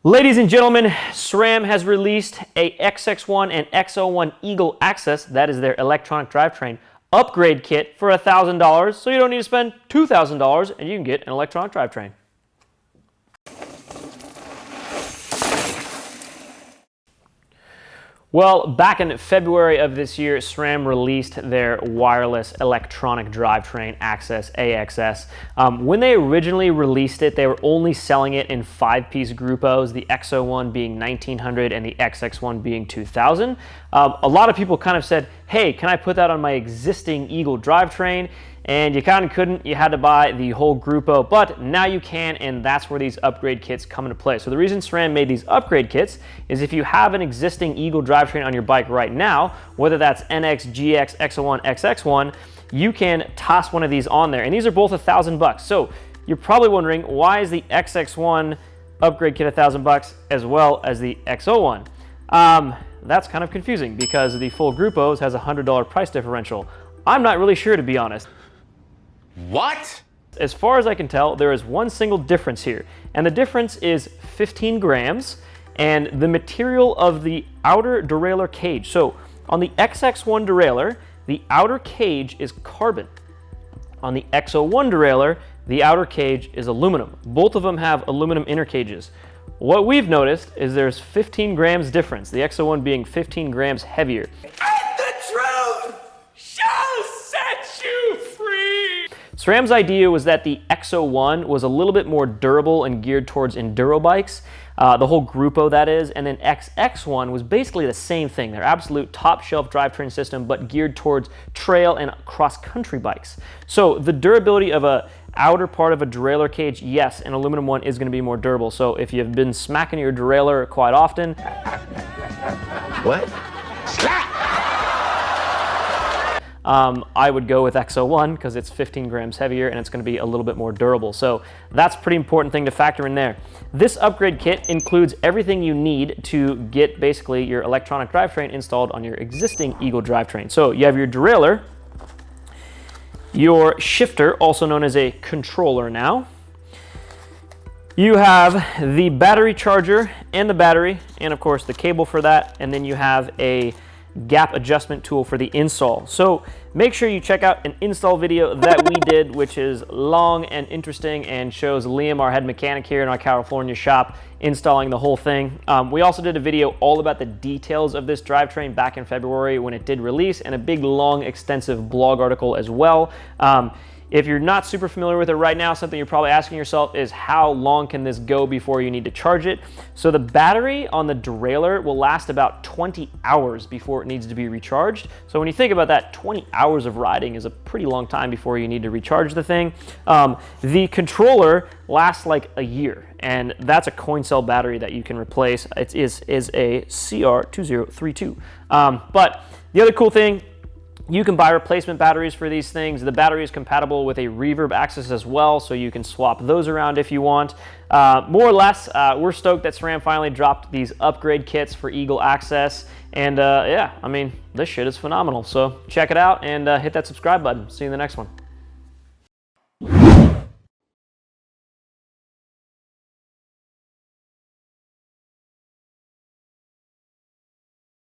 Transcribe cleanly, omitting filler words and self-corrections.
Ladies and gentlemen, SRAM has released a XX1 and X01 Eagle AXS, that is their electronic drivetrain, upgrade kit for $1,000, so you don't need to spend $2,000 and you can get an electronic drivetrain. Well, back in February of this year, SRAM released their wireless electronic drivetrain AXS AXS. When they originally released it, they were only selling it in 5-piece groupos, the X01 being $1,900 and the XX1 being $2,000. A lot of people kind of said, hey, can I put that on my existing Eagle drivetrain? And you kind of couldn't, you had to buy the whole grupo, but now you can, and that's where these upgrade kits come into play. So the reason SRAM made these upgrade kits is if you have an existing Eagle drivetrain on your bike right now, whether that's NX, GX, X01, XX1, you can toss one of these on there, and these are both $1,000. So you're probably wondering, why is the XX1 upgrade kit $1,000 as well as the X01? That's kind of confusing because the full grupos has a $100 price differential. I'm not really sure, to be honest. What? As far as I can tell, there is one single difference here, and the difference is 15 grams and the material of the outer derailleur cage. So on the XX1 derailleur, the outer cage is carbon. On the X01 derailleur, the outer cage is aluminum. Both of them have aluminum inner cages. What we've noticed is there's 15 grams difference, the X01 being 15 grams heavier. SRAM's idea was that the X01 was a little bit more durable and geared towards enduro bikes, the whole grupo that is, and then XX1 was basically the same thing, their absolute top shelf drivetrain system, but geared towards trail and cross-country bikes. So the durability of a outer part of a derailleur cage, yes, an aluminum one is going to be more durable. So if you've been smacking your derailleur quite often, What? I would go with X01 because it's 15 grams heavier and it's going to be a little bit more durable. So that's a pretty important thing to factor in there. This upgrade kit includes everything you need to get basically your electronic drivetrain installed on your existing Eagle drivetrain. So you have your derailleur, your shifter, also known as a controller now. You have the battery charger and the battery, and of course the cable for that, and then you have a gap adjustment tool for the install. So make sure you check out an install video that we did, which is long and interesting and shows Liam, our head mechanic here in our California shop, installing the whole thing. We also did a video all about the details of this drivetrain back in February when it did release, and a big, long, extensive blog article as well. If you're not super familiar with it right now, something you're probably asking yourself is how long can this go before you need to charge it? So the battery on the derailleur will last about 20 hours before it needs to be recharged. So when you think about that, 20 hours of riding is a pretty long time before you need to recharge the thing. The controller lasts like a year, and that's a coin cell battery that you can replace. It is a CR2032. But the other cool thing, you can buy replacement batteries for these things. The battery is compatible with a reverb axis as well, so you can swap those around if you want. More or less, we're stoked that SRAM finally dropped these upgrade kits for Eagle AXS. And yeah, I mean, this shit is phenomenal. So check it out and hit that subscribe button. See you in the next one.